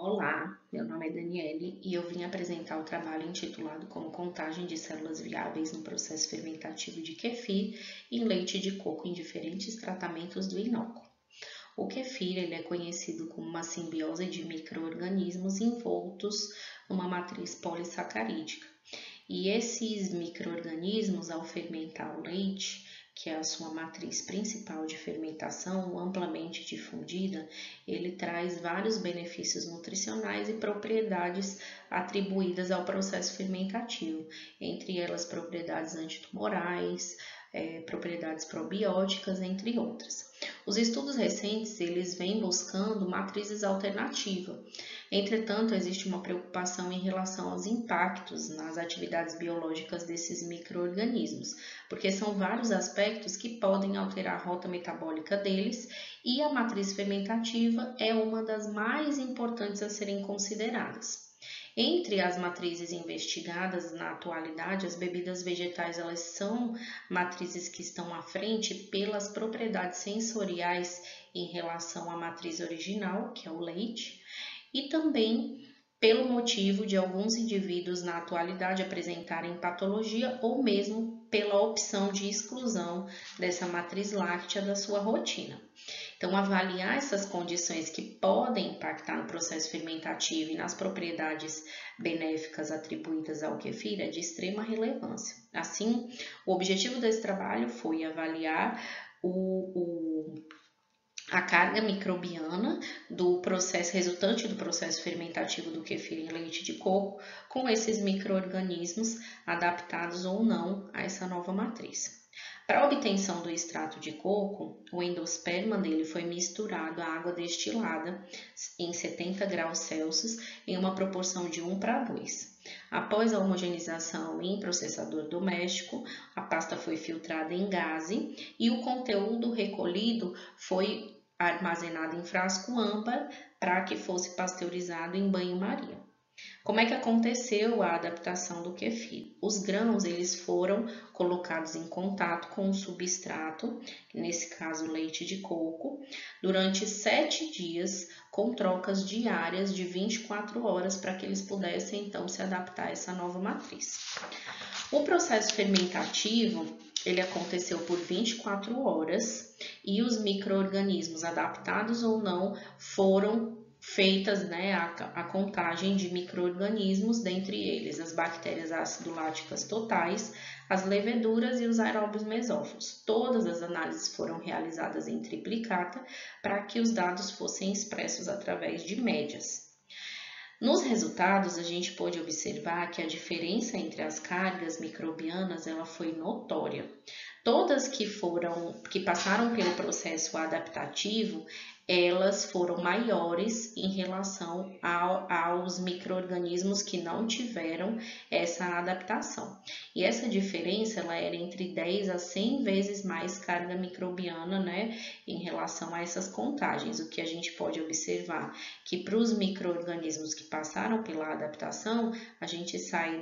Olá, meu nome é Daniele e eu vim apresentar o trabalho intitulado como Contagem de células viáveis no processo fermentativo de kefir em leite de coco em diferentes tratamentos do inóculo. O kefir ele é conhecido como uma simbiose de micro-organismos envoltos numa matriz polissacarídica. E esses micro-organismos, ao fermentar o leite, que é a sua matriz principal de fermentação, amplamente difundida, ele traz vários benefícios nutricionais e propriedades atribuídas ao processo fermentativo, entre elas propriedades antitumorais, propriedades probióticas, entre outras. Os estudos recentes eles vêm buscando matrizes alternativas. Entretanto, existe uma preocupação em relação aos impactos nas atividades biológicas desses micro-organismos, porque são vários aspectos que podem alterar a rota metabólica deles e a matriz fermentativa é uma das mais importantes a serem consideradas. Entre as matrizes investigadas na atualidade, as bebidas vegetais elas são matrizes que estão à frente pelas propriedades sensoriais em relação à matriz original, que é o leite, e também pelo motivo de alguns indivíduos na atualidade apresentarem patologia ou mesmo pela opção de exclusão dessa matriz láctea da sua rotina. Então, avaliar essas condições que podem impactar no processo fermentativo e nas propriedades benéficas atribuídas ao kefir é de extrema relevância. Assim, o objetivo desse trabalho foi avaliar a carga microbiana do processo resultante do processo fermentativo do kefir em leite de coco com esses micro-organismos adaptados ou não a essa nova matriz. Para a obtenção do extrato de coco, o endosperma dele foi misturado à água destilada em 70 graus Celsius em uma proporção de 1:2. Após a homogeneização em processador doméstico, a pasta foi filtrada em gaze e o conteúdo recolhido foi armazenado em frasco âmbar para que fosse pasteurizado em banho-maria. Como é que aconteceu a adaptação do kefir? Os grãos eles foram colocados em contato com o substrato, nesse caso leite de coco, durante 7 dias com trocas diárias de 24 horas para que eles pudessem então se adaptar a essa nova matriz. O processo fermentativo ele aconteceu por 24 horas e os micro-organismos adaptados ou não foram feitas a contagem de micro-organismos, dentre eles as bactérias ácido-láticas totais, as leveduras e os aeróbios mesófilos. Todas as análises foram realizadas em triplicata para que os dados fossem expressos através de médias. Nos resultados, a gente pôde observar que a diferença entre as cargas microbianas ela foi notória. Todas que passaram pelo processo adaptativo, elas foram maiores em relação aos micro-organismos que não tiveram essa adaptação. E essa diferença ela era entre 10 a 100 vezes mais carga microbiana, em relação a essas contagens. O que a gente pode observar que para os micro-organismos que passaram pela adaptação, a gente sai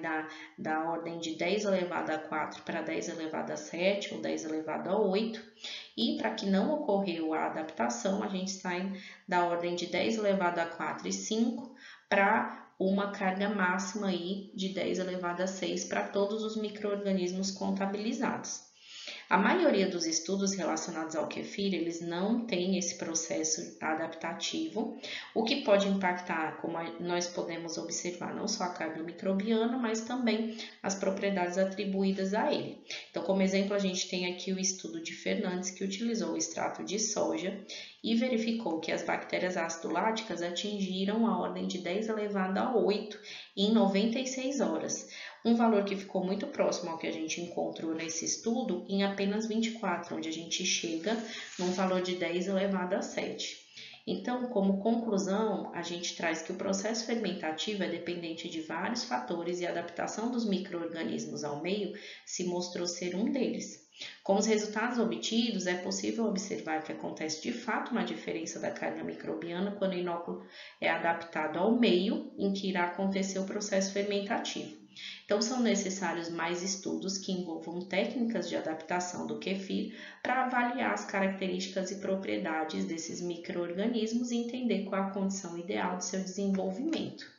da ordem de 10 elevado a 4 para 10 elevado a 7 ou 10 elevado a 8. E para que não ocorreu a adaptação, a gente sai da ordem de 10 elevado a 4 e 5 para uma carga máxima aí de 10 elevado a 6 para todos os micro-organismos contabilizados. A maioria dos estudos relacionados ao kefir, eles não têm esse processo adaptativo, o que pode impactar, como nós podemos observar, não só a carga microbiana, mas também as propriedades atribuídas a ele. Então, como exemplo, a gente tem aqui o estudo de Fernandes, que utilizou o extrato de soja e verificou que as bactérias ácido-láticas atingiram a ordem de 10 elevado a 8 em 96 horas. Um valor que ficou muito próximo ao que a gente encontrou nesse estudo em apenas 24, onde a gente chega num valor de 10 elevado a 7. Então, como conclusão, a gente traz que o processo fermentativo é dependente de vários fatores e a adaptação dos micro-organismos ao meio se mostrou ser um deles. Com os resultados obtidos, é possível observar que acontece de fato uma diferença da carga microbiana quando o inóculo é adaptado ao meio em que irá acontecer o processo fermentativo. Então, são necessários mais estudos que envolvam técnicas de adaptação do kefir para avaliar as características e propriedades desses micro-organismos e entender qual a condição ideal de seu desenvolvimento.